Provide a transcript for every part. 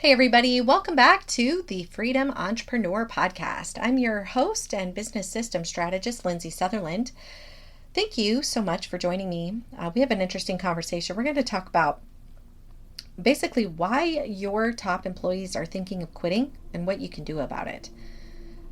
Hey, everybody, welcome back to the Freedom Entrepreneur Podcast. I'm your host and business system strategist, Lindsay Sutherland. Thank you so much for joining me. We have an interesting conversation. We're going to talk about basically why your top employees are thinking of quitting and what you can do about it.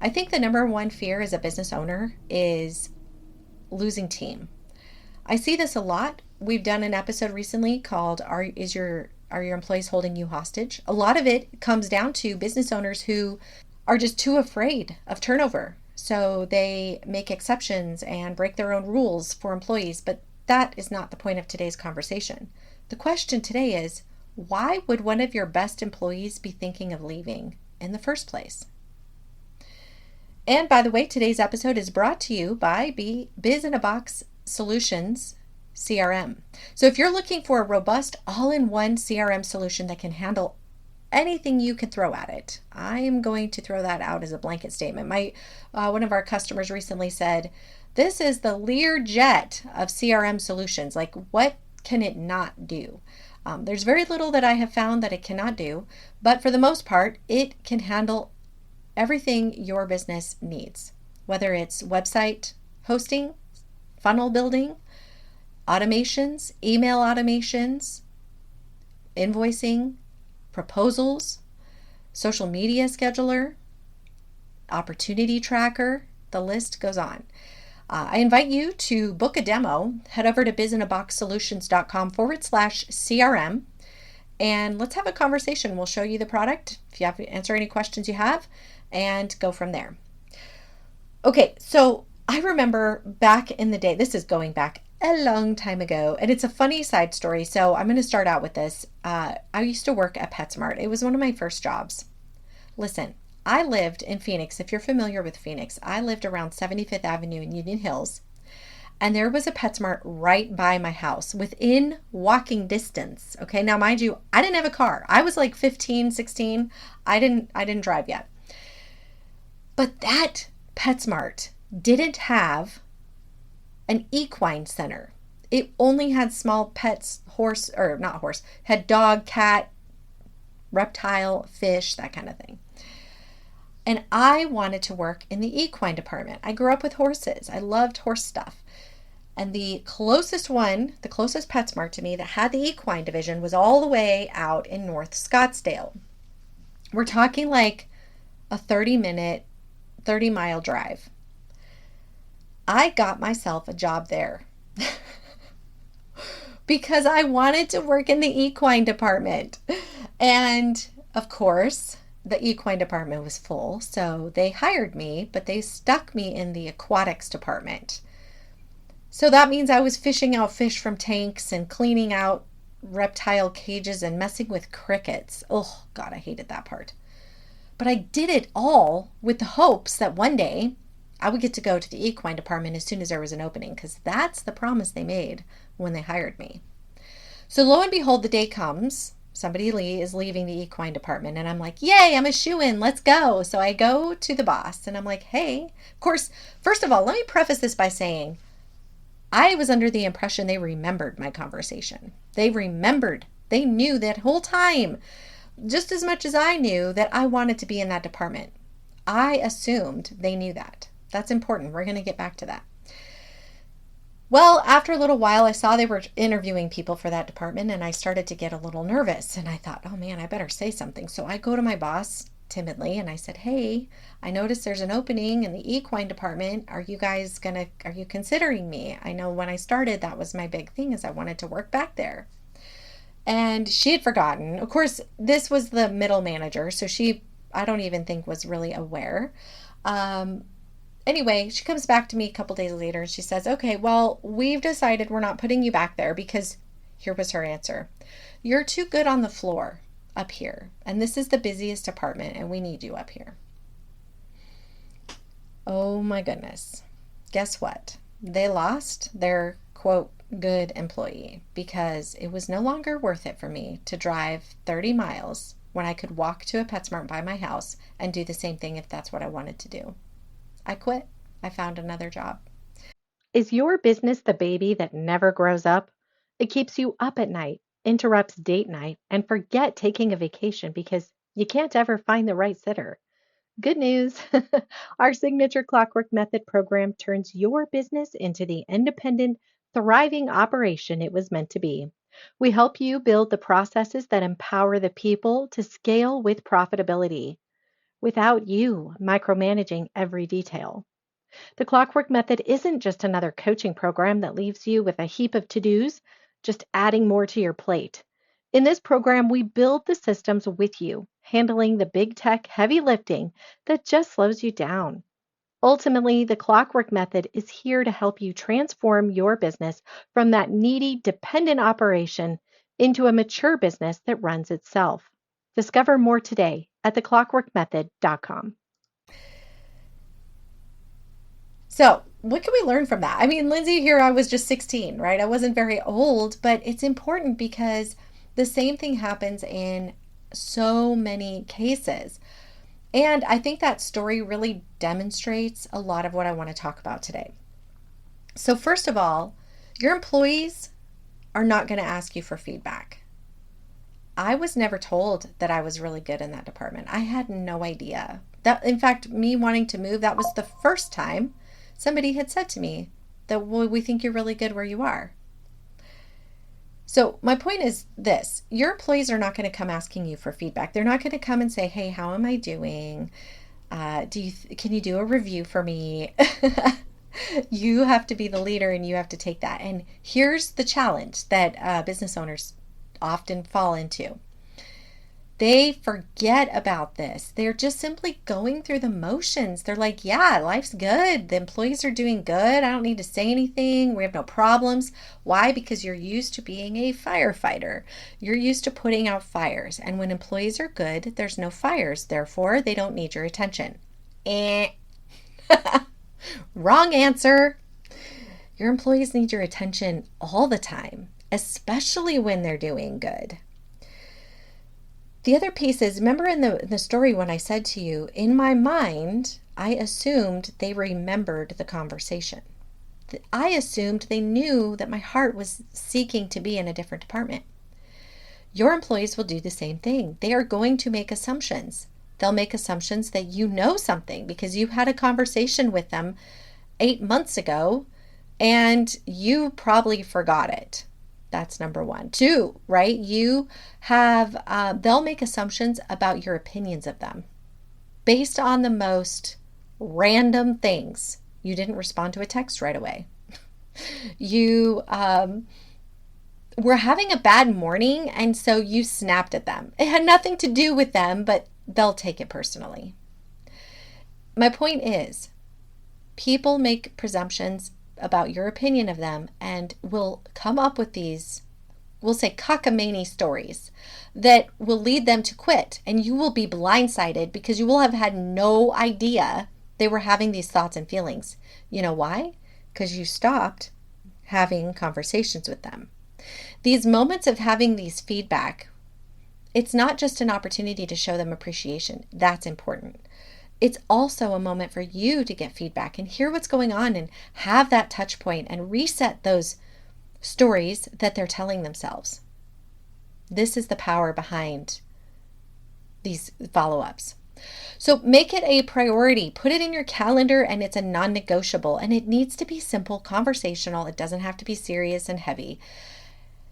I think the number one fear as a business owner is losing team. I see this a lot. We've done an episode recently called Are your employees holding you hostage? A lot of it comes down to business owners who are just too afraid of turnover. So they make exceptions and break their own rules for employees, but that is not the point of today's conversation. The question today is, why would one of your best employees be thinking of leaving in the first place? And by the way, today's episode is brought to you by Biz in a Box Solutions CRM. So if you're looking for a robust all-in-one CRM solution that can handle anything you can throw at it, I am going to throw that out as a blanket statement. One of our customers recently said, this is the Learjet of CRM solutions. Like, what can it not do? There's very little that I have found that it cannot do, but for the most part, it can handle everything your business needs, whether it's website hosting, funnel building, automations, email automations, invoicing, proposals, social media scheduler, opportunity tracker, the list goes on. I invite you to book a demo. Head over to bizinaboxsolutions.com/CRM and let's have a conversation. We'll show you the product, if you have to answer any questions you have, and go from there. Okay, so I remember back in the day, this is going back a long time ago, and it's a funny side story. So I'm going to start out with this. I used to work at PetSmart. It was one of my first jobs. Listen, I lived in Phoenix. If you're familiar with Phoenix, I lived around 75th Avenue in Union Hills, and there was a PetSmart right by my house within walking distance. Okay, now mind you, I didn't have a car. I was like 15, 16. I didn't drive yet. But that PetSmart didn't have an equine center. It only had small pets, had dog, cat, reptile, fish, that kind of thing. And I wanted to work in the equine department. I grew up with horses. I loved horse stuff. And the closest PetSmart to me that had the equine division was all the way out in North Scottsdale. We're talking like a 30-mile drive. I got myself a job there because I wanted to work in the equine department. And of course, the equine department was full, so they hired me, but they stuck me in the aquatics department. So that means I was fishing out fish from tanks and cleaning out reptile cages and messing with crickets. Oh, God, I hated that part. But I did it all with the hopes that one day I would get to go to the equine department as soon as there was an opening, because that's the promise they made when they hired me. So lo and behold, the day comes. Somebody is leaving the equine department, and I'm like, yay, I'm a shoo-in, let's go. So I go to the boss, and I'm like, hey, of course, first of all, let me preface this by saying I was under the impression they remembered my conversation. They knew that whole time, just as much as I knew that I wanted to be in that department. I assumed they knew that. That's important. We're going to get back to that. Well, after a little while, I saw they were interviewing people for that department, and I started to get a little nervous. And I thought, oh man, I better say something. So I go to my boss timidly and I said, hey, I noticed there's an opening in the equine department. Are you considering me? I know when I started, that was my big thing, is I wanted to work back there. And she had forgotten. Of course, this was the middle manager, so I don't even think was really aware. Anyway, she comes back to me a couple days later and she says, okay, well, we've decided we're not putting you back there because here was her answer. You're too good on the floor up here, and this is the busiest department, and we need you up here. Oh my goodness. Guess what? They lost their, quote, good employee because it was no longer worth it for me to drive 30 miles when I could walk to a PetSmart by my house and do the same thing if that's what I wanted to do. I quit. I found another job. Is your business the baby that never grows up? It keeps you up at night, interrupts date night, and forget taking a vacation because you can't ever find the right sitter. Good news. Our signature Clockwork Method program turns your business into the independent, thriving operation it was meant to be. We help you build the processes that empower the people to scale with profitability without you micromanaging every detail. The Clockwork Method isn't just another coaching program that leaves you with a heap of to dos, just adding more to your plate. In this program, we build the systems with you, handling the big tech heavy lifting that just slows you down. Ultimately, the Clockwork Method is here to help you transform your business from that needy, dependent operation into a mature business that runs itself. Discover more today at theclockworkmethod.com. So, what can we learn from that? I mean, Lindsay, here I was just 16, right? I wasn't very old, but it's important because the same thing happens in so many cases. And I think that story really demonstrates a lot of what I want to talk about today. So, first of all, your employees are not going to ask you for feedback. I was never told that I was really good in that department. I had no idea. That, in fact, me wanting to move, that was the first time somebody had said to me that, well, we think you're really good where you are. So my point is this: your employees are not going to come asking you for feedback. They're not going to come and say, hey, how am I doing? Can you do a review for me? You have to be the leader and you have to take that. And here's the challenge that business owners often fall into. They forget about this. They're just simply going through the motions. They're like, yeah, life's good. The employees are doing good. I don't need to say anything. We have no problems. Why? Because you're used to being a firefighter. You're used to putting out fires. And when employees are good, there's no fires. Therefore, they don't need your attention. Wrong answer. Your employees need your attention all the time, especially when they're doing good. The other piece is, remember in the story when I said to you, in my mind, I assumed they remembered the conversation. I assumed they knew that my heart was seeking to be in a different department. Your employees will do the same thing. They are going to make assumptions. They'll make assumptions that you know something because you had a conversation with them 8 months ago and you probably forgot it. That's number one. Two, right? You have, they'll make assumptions about your opinions of them based on the most random things. You didn't respond to a text right away. You were having a bad morning, and so you snapped at them. It had nothing to do with them, but they'll take it personally. My point is, people make presumptions about your opinion of them and will come up with these, we'll say, cockamamie stories that will lead them to quit, and you will be blindsided because you will have had no idea they were having these thoughts and feelings. You know why? Because you stopped having conversations with them. These moments of having these feedback, it's not just an opportunity to show them appreciation. That's important. It's also a moment for you to get feedback and hear what's going on and have that touch point and reset those stories that they're telling themselves. This is the power behind these follow-ups. So make it a priority. Put it in your calendar, and it's a non-negotiable, and it needs to be simple, conversational. It doesn't have to be serious and heavy.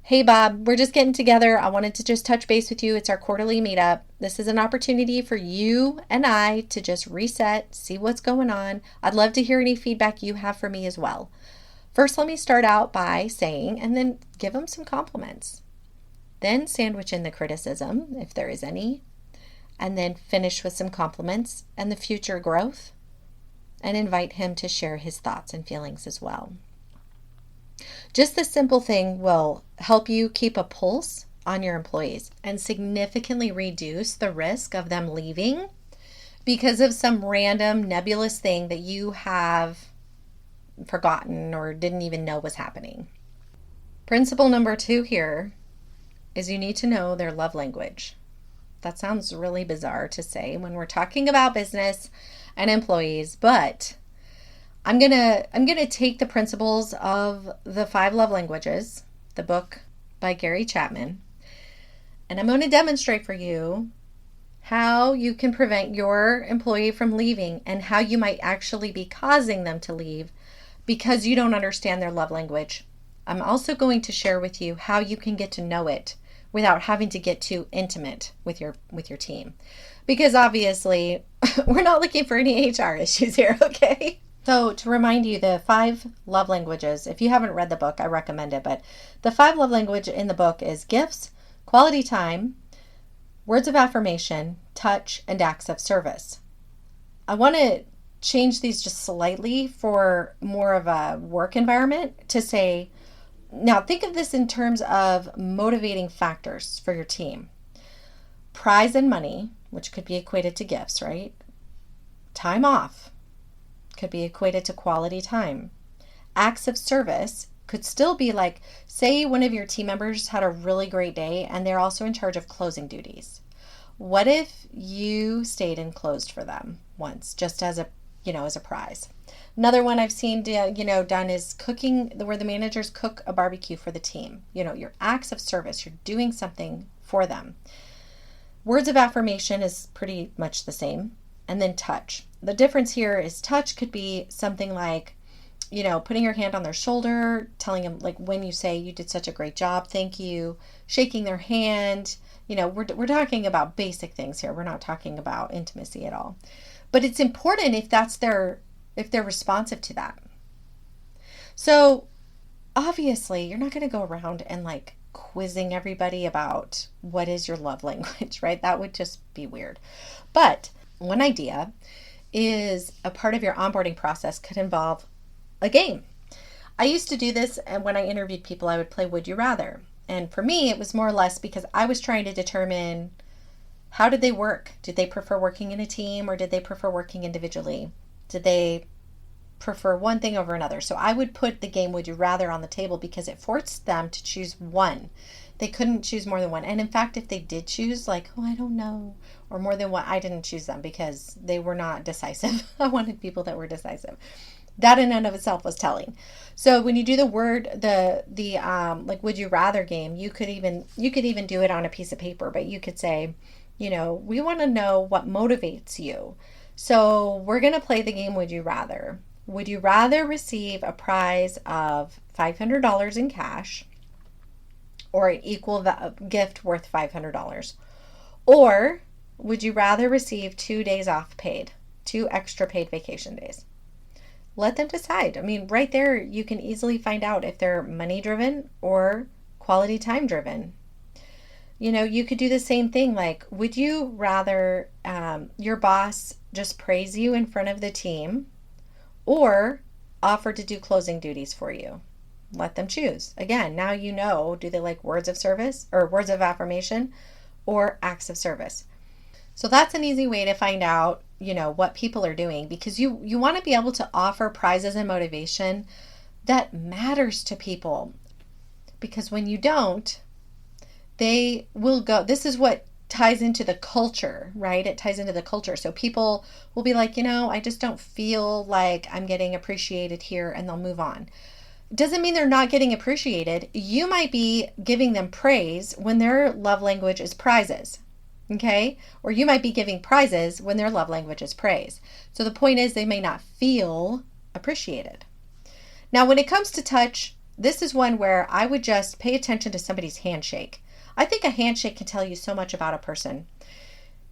Hey, Bob, we're just getting together. I wanted to just touch base with you. It's our quarterly meetup. This is an opportunity for you and I to just reset, see what's going on. I'd love to hear any feedback you have for me as well. First, let me start out by saying, and then give them some compliments. Then sandwich in the criticism, if there is any, and then finish with some compliments and the future growth, and invite him to share his thoughts and feelings as well. Just this simple thing will help you keep a pulse on your employees and significantly reduce the risk of them leaving because of some random nebulous thing that you have forgotten or didn't even know was happening. Principle number 2 here is you need to know their love language. That sounds really bizarre to say when we're talking about business and employees, but I'm gonna take the principles of the 5 love languages, the book by Gary Chapman, and I'm going to demonstrate for you how you can prevent your employee from leaving and how you might actually be causing them to leave because you don't understand their love language. I'm also going to share with you how you can get to know it without having to get too intimate with your team. Because obviously, we're not looking for any HR issues here, okay? So to remind you, the 5 love languages, if you haven't read the book, I recommend it, but the 5 love language in the book is gifts, quality time, words of affirmation, touch, and acts of service. I want to change these just slightly for more of a work environment to say, now think of this in terms of motivating factors for your team. Prize and money, which could be equated to gifts, right? Time off could be equated to quality time. Acts of service could still be like, say one of your team members had a really great day and they're also in charge of closing duties. What if you stayed and closed for them once, just as a prize? Another one I've seen, done is cooking, where the managers cook a barbecue for the team. Your acts of service, you're doing something for them. Words of affirmation is pretty much the same. And then touch. The difference here is touch could be something like, putting your hand on their shoulder, telling them, like, when you say you did such a great job, thank you, shaking their hand. We're talking about basic things here. We're not talking about intimacy at all. But it's important if they're responsive to that. So obviously you're not going to go around and like quizzing everybody about what is your love language, right? That would just be weird. But one idea is a part of your onboarding process could involve a game. I used to do this, and when I interviewed people, I would play Would You Rather. And for me, it was more or less because I was trying to determine, how did they work? Did they prefer working in a team or did they prefer working individually? Did they prefer one thing over another? So I would put the game Would You Rather on the table because it forced them to choose one. They couldn't choose more than one. And in fact, if they did choose, like, I don't know, or more than one, I didn't choose them because they were not decisive. I wanted people that were decisive. That in and of itself was telling. So when you do the Would You Rather game, you could even do it on a piece of paper, but you could say, we want to know what motivates you. So we're going to play the game Would You Rather. Would you rather receive a prize of $500 in cash or an equal gift worth $500? Or would you rather receive 2 days off paid, 2 extra paid vacation days? Let them decide. I mean, right there, you can easily find out if they're money driven or quality time driven. You could do the same thing. Like, would you rather your boss just praise you in front of the team or offer to do closing duties for you? Let them choose. Again, now do they like words of service or words of affirmation or acts of service? So that's an easy way to find out, what people are doing, because you want to be able to offer prizes and motivation that matters to people. Because when you don't, they will go, this is what ties into the culture, right? It ties into the culture. So people will be like, I just don't feel like I'm getting appreciated here, and they'll move on. Doesn't mean they're not getting appreciated. You might be giving them praise when their love language is prizes. Okay? Or you might be giving prizes when their love language is praise. So the point is, they may not feel appreciated. Now, when it comes to touch, this is one where I would just pay attention to somebody's handshake. I think a handshake can tell you so much about a person.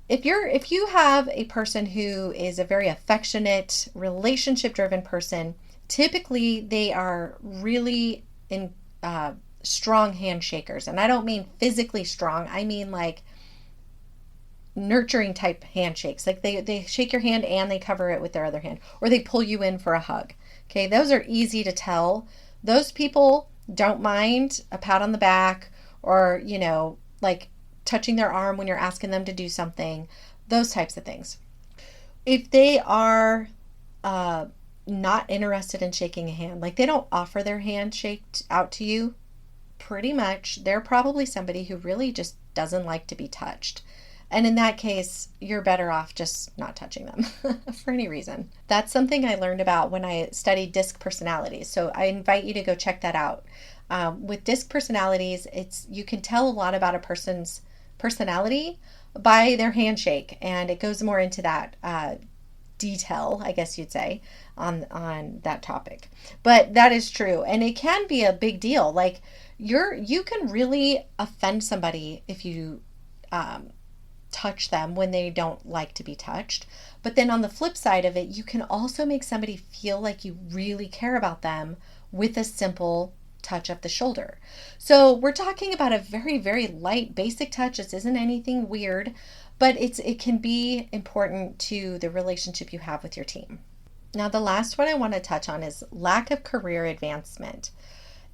If you have a person who is a very affectionate, relationship-driven person, typically they are really strong handshakers. And I don't mean physically strong. I mean like nurturing type handshakes. Like they shake your hand and they cover it with their other hand, or they pull you in for a hug. Okay, those are easy to tell. Those people don't mind a pat on the back or, like touching their arm when you're asking them to do something, those types of things. If they are not interested in shaking a hand, like they don't offer their hand shaked out to you, pretty much they're probably somebody who really just doesn't like to be touched. And in that case, you're better off just not touching them for any reason. That's something I learned about when I studied DISC personalities. So I invite you to go check that out. With DISC personalities, you can tell a lot about a person's personality by their handshake. And it goes more into that detail, I guess you'd say, on that topic. But that is true. And it can be a big deal. Like you can really offend somebody if you touch them when they don't like to be touched. But then on the flip side of it, you can also make somebody feel like you really care about them with a simple touch of the shoulder. So we're talking about a very, very light, basic touch. This isn't anything weird, but it can be important to the relationship you have with your team. Now, the last one I want to touch on is lack of career advancement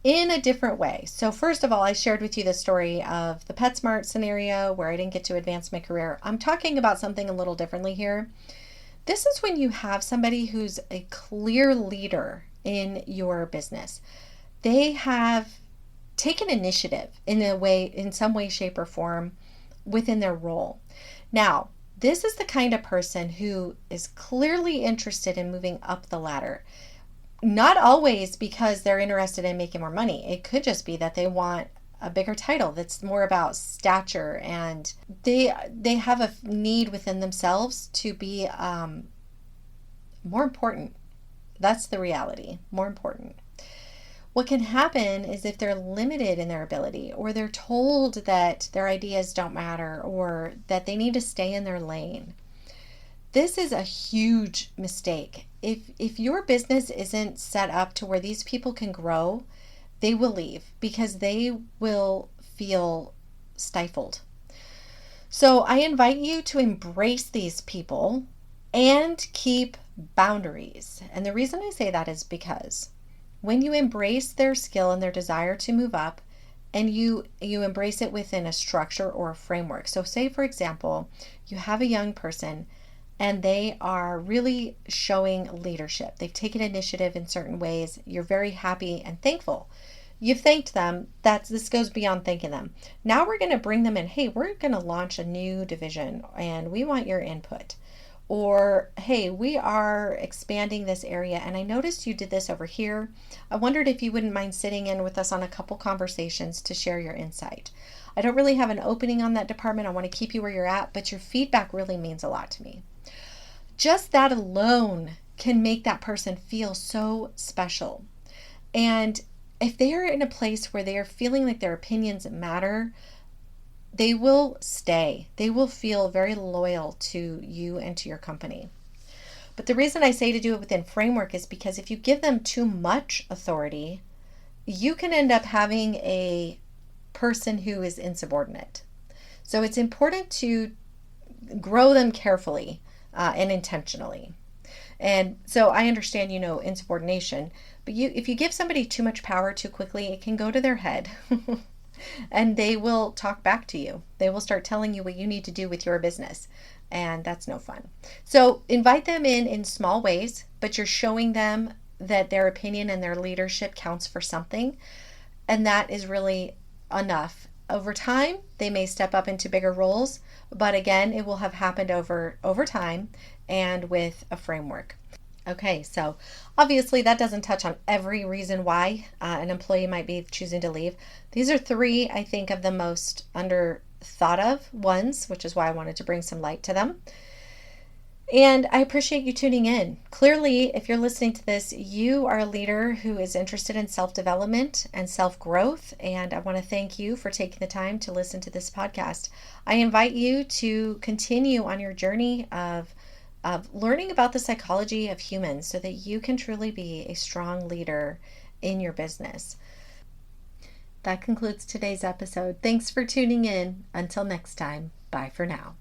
in a different way. So first of all, I shared with you the story of the PetSmart scenario where I didn't get to advance my career. I'm talking about something a little differently here. This is when you have somebody who's a clear leader in your business. They have taken initiative in some way, shape, or form within their role. Now, this is the kind of person who is clearly interested in moving up the ladder. Not always because they're interested in making more money. It could just be that they want a bigger title that's more about stature, and they have a need within themselves to be more important. That's the reality, more important. What can happen is if they're limited in their ability, or they're told that their ideas don't matter, or that they need to stay in their lane. This is a huge mistake. If your business isn't set up to where these people can grow, they will leave because they will feel stifled. So I invite you to embrace these people and keep boundaries. And the reason I say that is because when you embrace their skill and their desire to move up, and you embrace it within a structure or a framework. So say, for example, you have a young person and they are really showing leadership. They've taken initiative in certain ways. You're very happy and thankful. You've thanked them. This goes beyond thanking them. Now we're going to bring them in. Hey, we're going to launch a new division and we want your input. Or, hey, we are expanding this area and I noticed you did this over here. I wondered if you wouldn't mind sitting in with us on a couple conversations to share your insight. I don't really have an opening on that department. I want to keep you where you're at, but your feedback really means a lot to me. Just that alone can make that person feel so special. And if they are in a place where they are feeling like their opinions matter, they will stay. They will feel very loyal to you and to your company. But the reason I say to do it within framework is because if you give them too much authority, you can end up having a person who is insubordinate. So it's important to grow them carefully and intentionally. And so I understand, insubordination, but if you give somebody too much power too quickly, it can go to their head. And they will talk back to you. They will start telling you what you need to do with your business. And that's no fun. So invite them in small ways, but you're showing them that their opinion and their leadership counts for something. And that is really enough. Over time, they may step up into bigger roles, but again, it will have happened over time and with a framework. Okay, so obviously that doesn't touch on every reason why an employee might be choosing to leave. These are three, I think, of the most under thought of ones, which is why I wanted to bring some light to them. And I appreciate you tuning in. Clearly, if you're listening to this, you are a leader who is interested in self-development and self-growth, and I want to thank you for taking the time to listen to this podcast. I invite you to continue on your journey of learning about the psychology of humans so that you can truly be a strong leader in your business. That concludes today's episode. Thanks for tuning in. Until next time, bye for now.